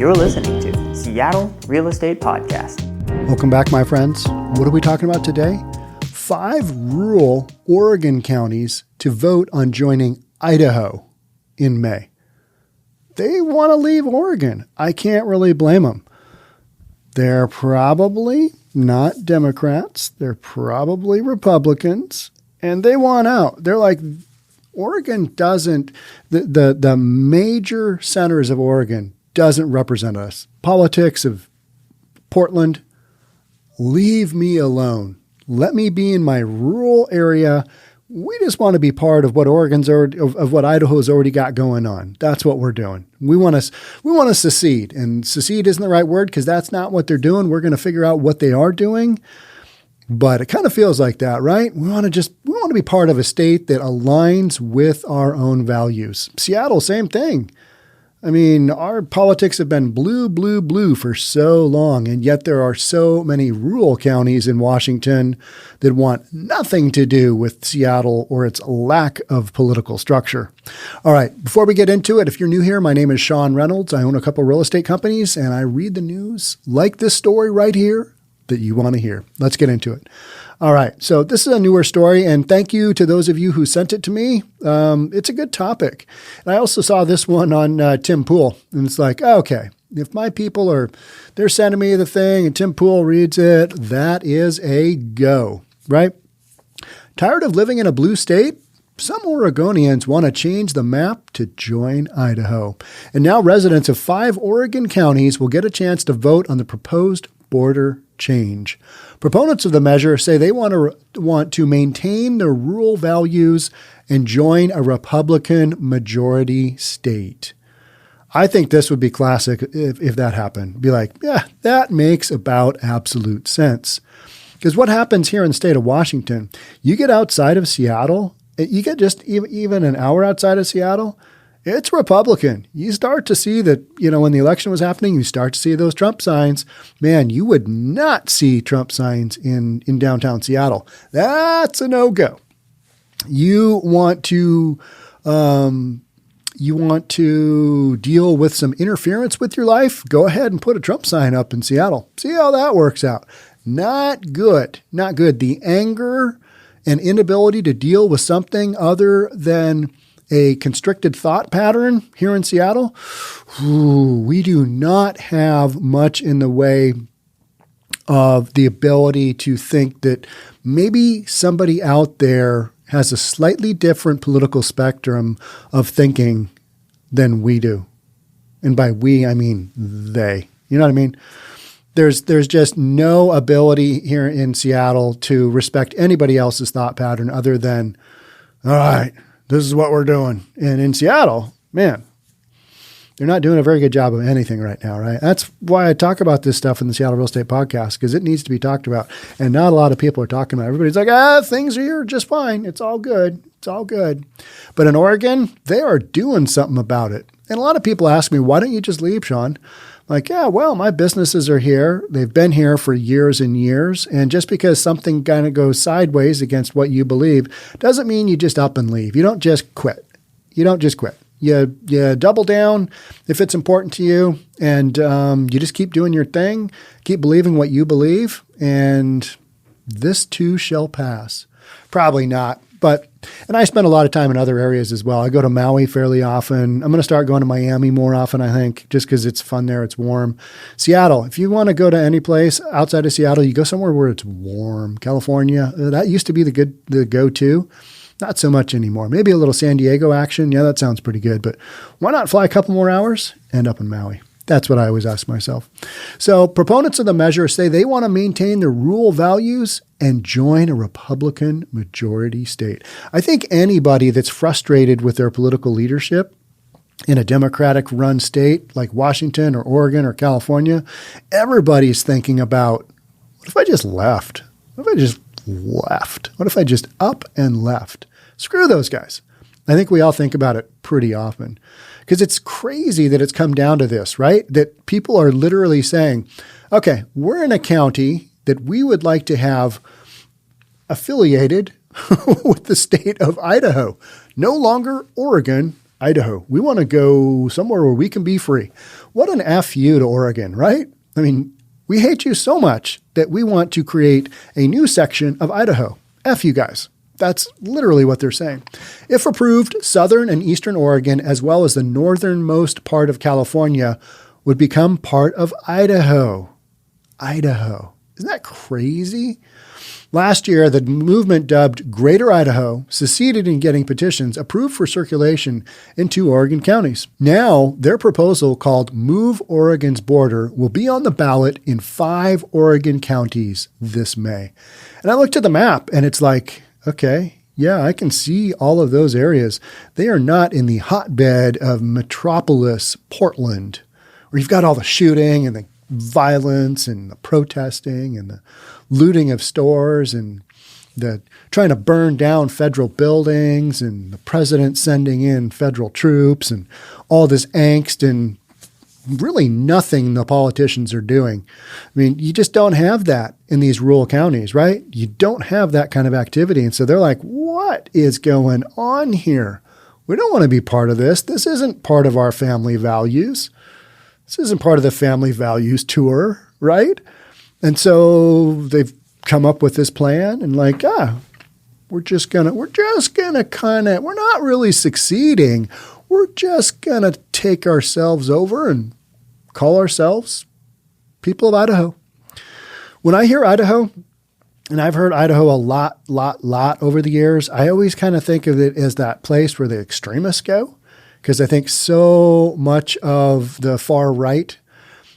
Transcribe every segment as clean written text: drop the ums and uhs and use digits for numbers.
You're listening to Seattle Real Estate Podcast. Welcome back, my friends. What are we talking about today? 5 rural Oregon counties to vote on joining Idaho in May. They want to leave Oregon. I can't really blame them. They're probably not Democrats. They're probably Republicans, and they want out. They're like, Oregon doesn't, the major centers of Oregon doesn't represent us. Politics of Portland, leave me alone. Let me be in my rural area. We just want to be part of what what Idaho's already got going on. That's what we're doing. We want to secede, and secede isn't the right word because that's not what they're doing. We're going to figure out what they are doing, but it kind of feels like that, right? We want to be part of a state that aligns with our own values. Seattle, same thing. I mean, our politics have been blue, blue, blue for so long, and yet there are so many rural counties in Washington that want nothing to do with Seattle or its lack of political structure. All right, before we get into it, if you're new here, my name is Sean Reynolds. I own a couple real estate companies, and I read the news like this story right here that you want to hear. Let's get into it. All right, so this is a newer story, and thank you to those of you who sent it to me. It's a good topic. And I also saw this one on Tim Pool, and it's like, okay, if my people they're sending me the thing and Tim Pool reads it, that is a go, right? Tired of living in a blue state? Some Oregonians want to change the map to join Idaho. And now residents of 5 Oregon counties will get a chance to vote on the proposed border change. Proponents of the measure say they want to maintain their rural values and join a Republican majority state. I think this would be classic if that happened. Be like, yeah, that makes about absolute sense. Because what happens here in the state of Washington, you get outside of Seattle, you get just even an hour outside of Seattle, it's Republican. You start to see that, when the election was happening, you start to see those Trump signs. Man, you would not see Trump signs in downtown Seattle. That's a no-go. You want to deal with some interference with your life? Go ahead and put a Trump sign up in Seattle. See how that works out. Not good. Not good. The anger and inability to deal with something other than a constricted thought pattern here in Seattle, we do not have much in the way of the ability to think that maybe somebody out there has a slightly different political spectrum of thinking than we do. And by we, I mean they. You know what I mean? There's just no ability here in Seattle to respect anybody else's thought pattern other than, all right, this is what we're doing. And in Seattle, man, they're not doing a very good job of anything right now, right? That's why I talk about this stuff in the Seattle Real Estate Podcast, because it needs to be talked about. And not a lot of people are talking about it. Everybody's like, things are here just fine. It's all good. It's all good. But in Oregon, they are doing something about it. And a lot of people ask me, why don't you just leave, Sean? Like, yeah, well, my businesses are here. They've been here for years and years. And just because something kind of goes sideways against what you believe doesn't mean you just up and leave. You don't just quit. You don't just quit. You double down if it's important to you, and you just keep doing your thing, keep believing what you believe, and this too shall pass. Probably not. And I spend a lot of time in other areas as well. I go to Maui fairly often. I'm going to start going to Miami more often, I think, just because it's fun there. It's warm. Seattle, if you want to go to any place outside of Seattle, you go somewhere where it's warm. California, that used to be the go-to. Not so much anymore. Maybe a little San Diego action. Yeah, that sounds pretty good. But why not fly a couple more hours? End up in Maui. That's what I always ask myself. So proponents of the measure say they want to maintain their rural values and join a Republican majority state. I think anybody that's frustrated with their political leadership in a Democratic-run state like Washington or Oregon or California, everybody's thinking about, what if I just left? What if I just left? What if I just up and left? Screw those guys. I think we all think about it pretty often because it's crazy that it's come down to this, right? That people are literally saying, okay, we're in a county that we would like to have affiliated with the state of Idaho. No longer Oregon, Idaho. We want to go somewhere where we can be free. What an F you to Oregon, right? I mean, we hate you so much that we want to create a new section of Idaho. F you guys. That's literally what they're saying. If approved, southern and eastern Oregon, as well as the northernmost part of California, would become part of Idaho. Idaho. Isn't that crazy? Last year, the movement dubbed Greater Idaho succeeded in getting petitions approved for circulation in 2 Oregon counties. Now, their proposal called Move Oregon's Border will be on the ballot in 5 Oregon counties this May. And I looked at the map and it's like, okay, yeah, I can see all of those areas. They are not in the hotbed of metropolis Portland, where you've got all the shooting and the violence and the protesting and the looting of stores and the trying to burn down federal buildings and the president sending in federal troops and all this angst and really nothing the politicians are doing. I mean, you just don't have that in these rural counties, right? You don't have that kind of activity. And so they're like, what is going on here? We don't want to be part of this. This isn't part of our family values. This isn't part of the family values tour, right? And so they've come up with this plan and like, we're not really succeeding. We're just going to take ourselves over and call ourselves people of Idaho. When I hear Idaho, and I've heard Idaho a lot over the years, I always kind of think of it as that place where the extremists go. Because I think so much of the far right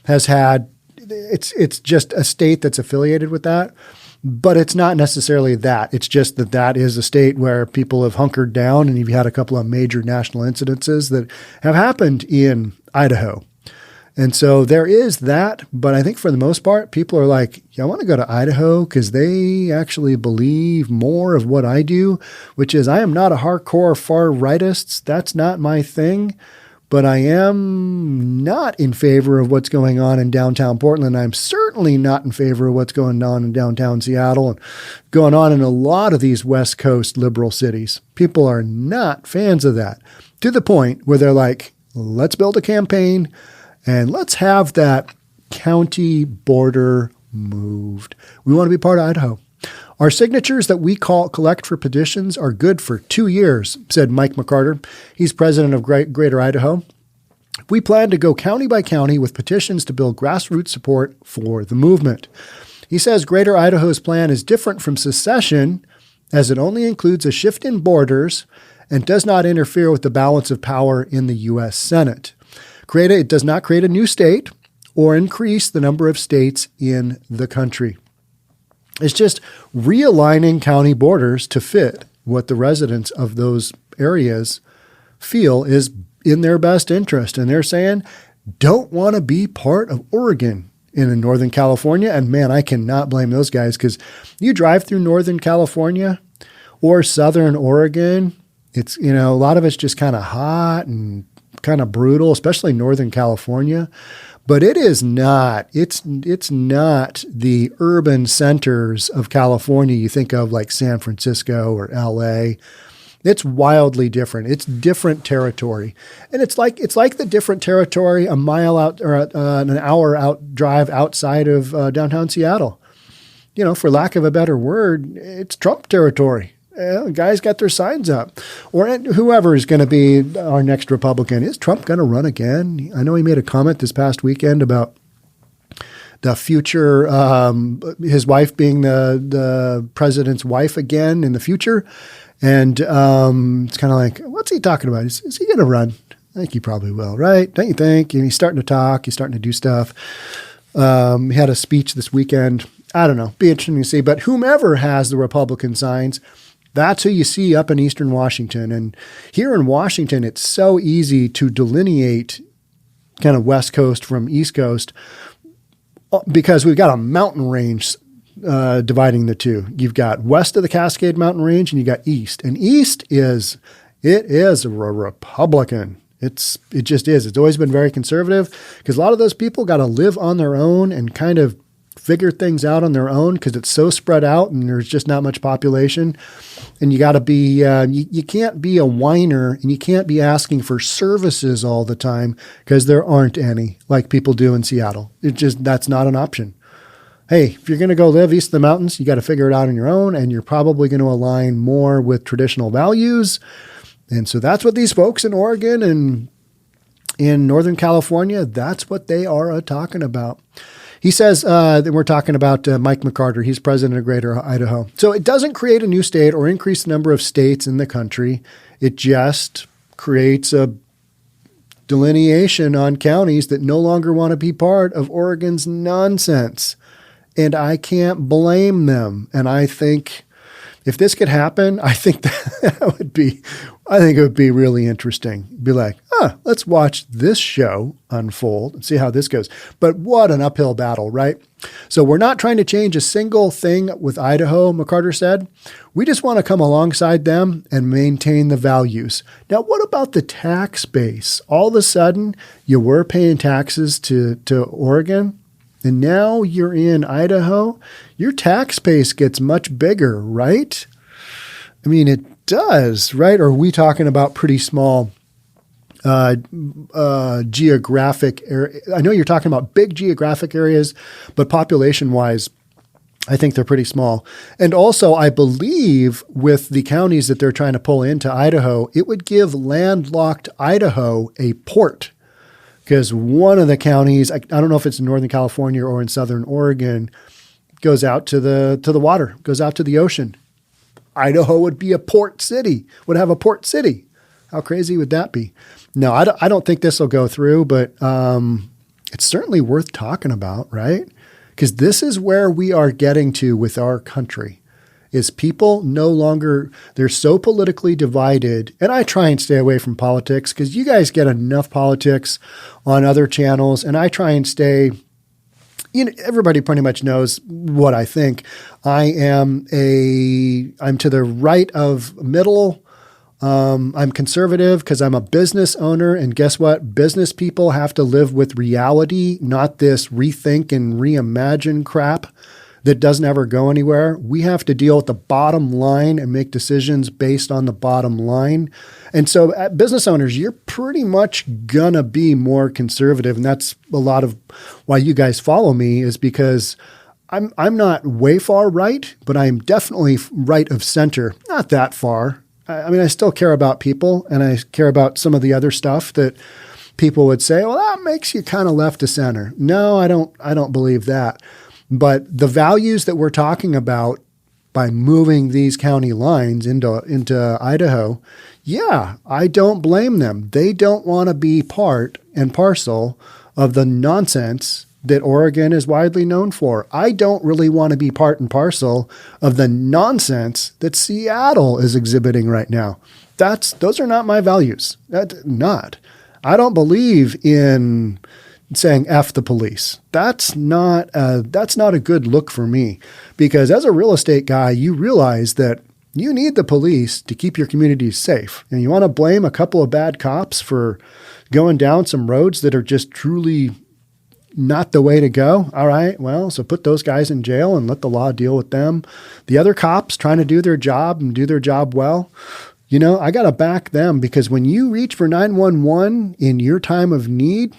has had, it's just a state that's affiliated with that, but it's not necessarily that. It's just that is a state where people have hunkered down and you've had a couple of major national incidences that have happened in Idaho. And so there is that, but I think for the most part, people are like, yeah, I want to go to Idaho because they actually believe more of what I do, which is I am not a hardcore far rightist. That's not my thing, but I am not in favor of what's going on in downtown Portland. I'm certainly not in favor of what's going on in downtown Seattle and going on in a lot of these West Coast liberal cities. People are not fans of that, to the point where they're like, let's build a campaign and let's have that county border moved. We want to be part of Idaho. Our signatures that we collect for petitions are good for 2 years, said Mike McCarter. He's president of Greater Idaho. We plan to go county by county with petitions to build grassroots support for the movement. He says Greater Idaho's plan is different from secession as it only includes a shift in borders and does not interfere with the balance of power in the U.S. Senate. It does not create a new state or increase the number of states in the country. It's just realigning county borders to fit what the residents of those areas feel is in their best interest. And they're saying, don't want to be part of Oregon in Northern California. And man, I cannot blame those guys because you drive through Northern California or Southern Oregon, it's, a lot of it's just kind of hot and kind of brutal, especially Northern California, but it is not, it's not the urban centers of California you think of like San Francisco or LA. It's wildly different. It's different territory. And it's like the different territory a mile out or an hour out drive outside of downtown Seattle. For lack of a better word, it's Trump territory. Guys got their signs up. Or whoever is going to be our next Republican. Is Trump going to run again? I know he made a comment this past weekend about the future, his wife being the president's wife again in the future. And it's kind of like, what's he talking about? Is he going to run? I think he probably will, right? Don't you think? And he's starting to talk. He's starting to do stuff. He had a speech this weekend. I don't know. Be interesting to see. But whomever has the Republican signs, that's who you see up in Eastern Washington. And here in Washington, it's so easy to delineate kind of West Coast from East Coast because we've got a mountain range dividing the two. You've got west of the Cascade Mountain Range and you got east. And east is a Republican. It just is. It's always been very conservative because a lot of those people got to live on their own and kind of figure things out on their own because it's so spread out and there's just not much population. And you got to be, you can't be a whiner and you can't be asking for services all the time because there aren't any like people do in Seattle. That's not an option. Hey, if you're going to go live east of the mountains, you got to figure it out on your own, and you're probably going to align more with traditional values. And so that's what these folks in Oregon and in Northern California, that's what they are talking about. He says that we're talking about Mike McCarter. He's president of Greater Idaho. So it doesn't create a new state or increase the number of states in the country. It just creates a delineation on counties that no longer want to be part of Oregon's nonsense. And I can't blame them. And I think if this could happen, I think it would be really interesting. Be like, let's watch this show unfold and see how this goes. But what an uphill battle, right? So we're not trying to change a single thing with Idaho, McCarter said. We just want to come alongside them and maintain the values. Now, what about the tax base? All of a sudden, you were paying taxes to Oregon, and now you're in Idaho. Your tax base gets much bigger, right? I mean, it does, right? Or are we talking about pretty small geographic area? I know you're talking about big geographic areas, but population-wise, I think they're pretty small. And also, I believe with the counties that they're trying to pull into Idaho, it would give landlocked Idaho a port. Because one of the counties, I don't know if it's in Northern California or in Southern Oregon, goes out to the water, goes out to the ocean. Idaho would be a port city, would have a port city. How crazy would that be? No, I don't think this will go through, but it's certainly worth talking about, right? Because this is where we are getting to with our country. Is people no longer, they're so politically divided, and I try and stay away from politics because you guys get enough politics on other channels, and I try and stay, everybody pretty much knows what I think. I'm to the right of middle. I'm conservative because I'm a business owner, and guess what? Business people have to live with reality, not this rethink and reimagine crap that doesn't ever go anywhere. We have to deal with the bottom line and make decisions based on the bottom line. And so business owners, you're pretty much gonna be more conservative. And that's a lot of why you guys follow me, is because I'm not way far right, but I'm definitely right of center. Not that far. I mean, I still care about people, and I care about some of the other stuff that people would say, well, that makes you kind of left of center. No, I don't believe that. But the values that we're talking about by moving these county lines into Idaho, yeah, I don't blame them. They don't want to be part and parcel of the nonsense that Oregon is widely known for. I don't really want to be part and parcel of the nonsense that Seattle is exhibiting right now. Those are not my values. I don't believe in saying F the police. That's not a good look for me, because as a real estate guy, you realize that you need the police to keep your communities safe. And you want to blame a couple of bad cops for going down some roads that are just truly not the way to go. All right, well, so put those guys in jail and let the law deal with them. The other cops trying to do their job and do their job well, I got to back them, because when you reach for 911 in your time of need,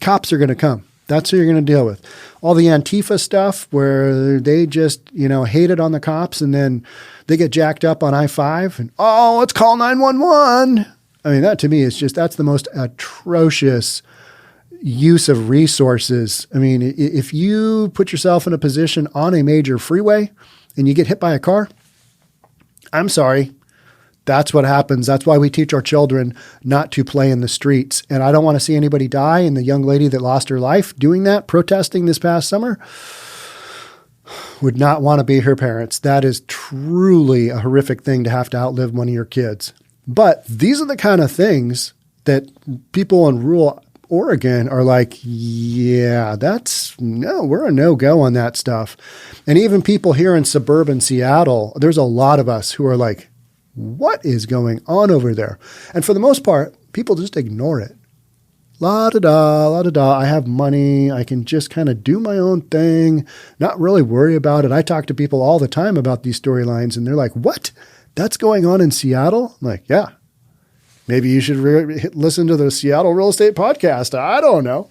cops are going to come. That's who you're going to deal with. All the Antifa stuff where they just, hate it on the cops, and then they get jacked up on I-5 and, let's call 911. I mean, that to me is that's the most atrocious use of resources. I mean, if you put yourself in a position on a major freeway and you get hit by a car, I'm sorry. That's what happens. That's why we teach our children not to play in the streets. And I don't want to see anybody die. And the young lady that lost her life doing that, protesting this past summer, would not want to be her parents. That is truly a horrific thing to have to outlive one of your kids. But these are the kind of things that people in rural Oregon are like, yeah, we're a no-go on that stuff. And even people here in suburban Seattle, there's a lot of us who are like, what is going on over there? And for the most part, people just ignore it. La-da-da, la-da-da. I have money. I can just kind of do my own thing, not really worry about it. I talk to people all the time about these storylines, and they're like, what? That's going on in Seattle? I'm like, yeah. Maybe you should listen to the Seattle Real Estate Podcast. I don't know.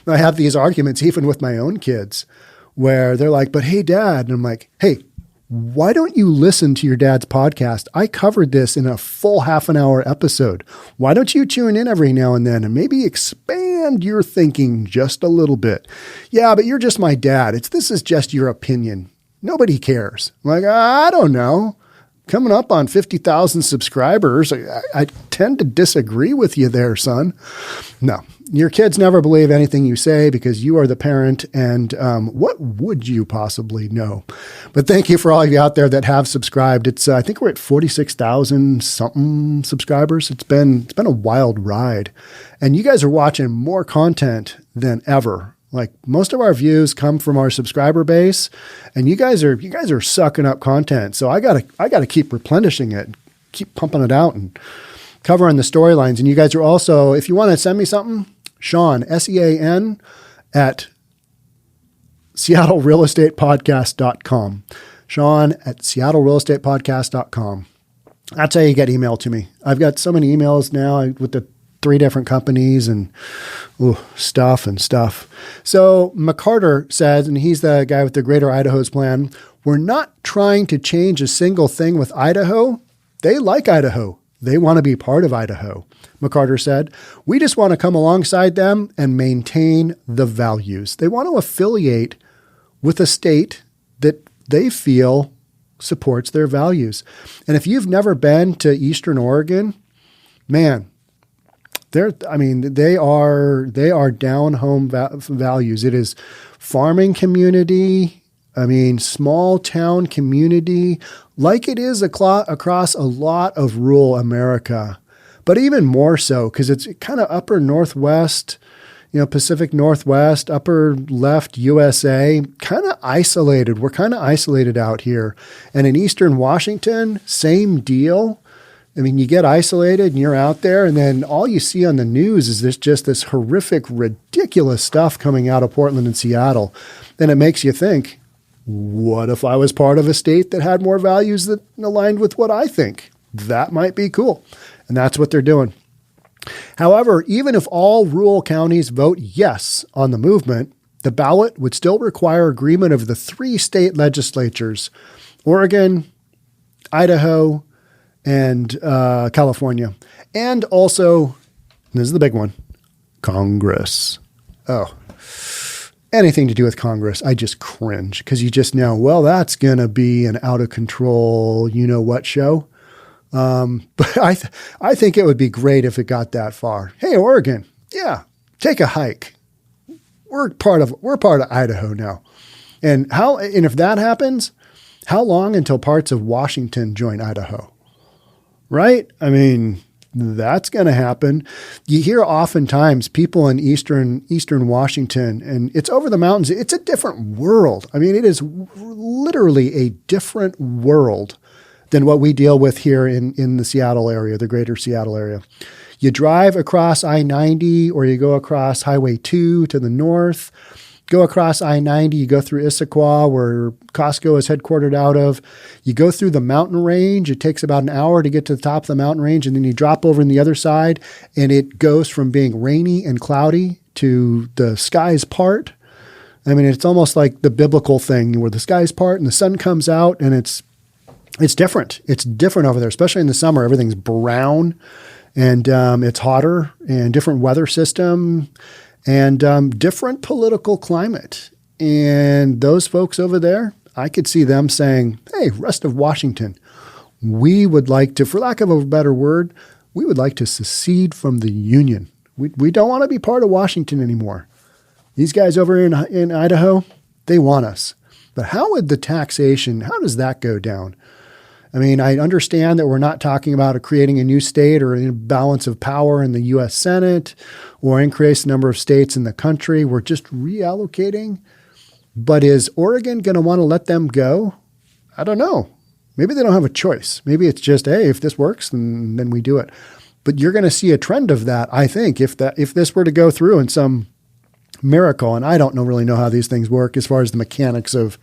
I have these arguments even with my own kids where they're like, but hey, Dad. And I'm like, hey, why don't you listen to your dad's podcast? I covered this in a full half an hour episode. Why don't you tune in every now and then and maybe expand your thinking just a little bit? Yeah, but you're just my dad. This is just your opinion. Nobody cares. I'm like, I don't know. Coming up on 50,000 subscribers, I tend to disagree with you there, son. No, your kids never believe anything you say because you are the parent, and what would you possibly know? But thank you for all of you out there that have subscribed. It's I think we're at 46,000 something subscribers. It's been a wild ride, and you guys are watching more content than ever. Like most of our views come from our subscriber base, and you guys are sucking up content. So I gotta keep replenishing it, keep pumping it out and covering the storylines. And you guys are also, if you want to send me something, Sean, SEAN at SeattleRealEstatePodcast.com. Sean at SeattleRealEstatePodcast.com. That's how you get email to me. I've got so many emails now with the 3 different companies and stuff. So McCarter says, and he's the guy with the Greater Idaho's plan, we're not trying to change a single thing with Idaho. They like Idaho. They want to be part of Idaho. McCarter said, we just want to come alongside them and maintain the values. They want to affiliate with a state that they feel supports their values. And if you've never been to Eastern Oregon, man, they are down home values. It is farming community. Small town community, like it is across a lot of rural America, but even more so because it's kind of upper Northwest, Pacific Northwest, upper left USA, kind of isolated. We're kind of isolated out here. And in Eastern Washington, same deal. You get isolated and you're out there, and then all you see on the news is this horrific, ridiculous stuff coming out of Portland and Seattle. Then it makes you think, what if I was part of a state that had more values that aligned with what I think? That might be cool. And that's what they're doing. However, even if all rural counties vote yes on the movement, the ballot would still require agreement of the 3 state legislatures, Oregon, Idaho, and California. And also, this is the big one, Congress. Oh, anything to do with Congress, I just cringe because you just know, well, that's going to be an out of control, you-know-what show. But I think it would be great if it got that far. Hey, Oregon, yeah, take a hike. We're part of Idaho now. And if that happens, how long until parts of Washington join Idaho? Right? That's going to happen. You hear oftentimes people in Eastern Washington, and it's over the mountains. It's a different world. It is literally a different world than what we deal with here in the Seattle area, the greater Seattle area. You drive across I-90 or you go across Highway 2 to the north. Go across I-90, you go through Issaquah, where Costco is headquartered out of. You go through the mountain range. It takes about an hour to get to the top of the mountain range, and then you drop over on the other side, and it goes from being rainy and cloudy to the skies part. It's almost like the biblical thing where the skies part and the sun comes out, and it's different. It's different over there, especially in the summer. Everything's brown, and it's hotter, and different weather system, and different political climate. And those folks over there, I could see them saying, hey, rest of Washington, we would like to, for lack of a better word, we would like to secede from the Union. We don't want to be part of Washington anymore. These guys over in Idaho, they want us. But how would the taxation, how does that go down? I understand that we're not talking about creating a new state or a balance of power in the U.S. Senate or increase the number of states in the country. We're just reallocating. But is Oregon going to want to let them go? I don't know. Maybe they don't have a choice. Maybe it's just, hey, if this works, then we do it. But you're going to see a trend of that, I think, if this were to go through in some miracle. And I don't really know how these things work as far as the mechanics of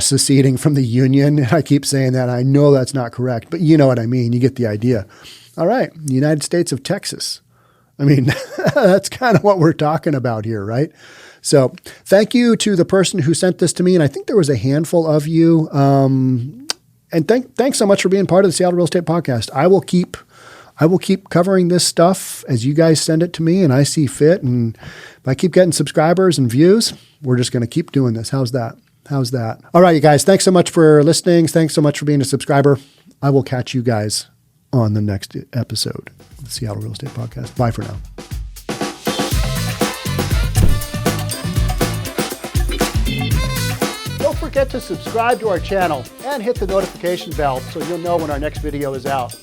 seceding from the Union. I keep saying that. I know that's not correct, but you know what I mean. You get the idea. All right. United States of Texas. I mean, that's kind of what we're talking about here, right? So thank you to the person who sent this to me. And I think there was a handful of you. And thanks so much for being part of the Seattle Real Estate Podcast. I will keep covering this stuff as you guys send it to me and I see fit. And if I keep getting subscribers and views, we're just going to keep doing this. How's that? All right, you guys. Thanks so much for listening. Thanks so much for being a subscriber. I will catch you guys on the next episode of the Seattle Real Estate Podcast. Bye for now. Don't forget to subscribe to our channel and hit the notification bell so you'll know when our next video is out.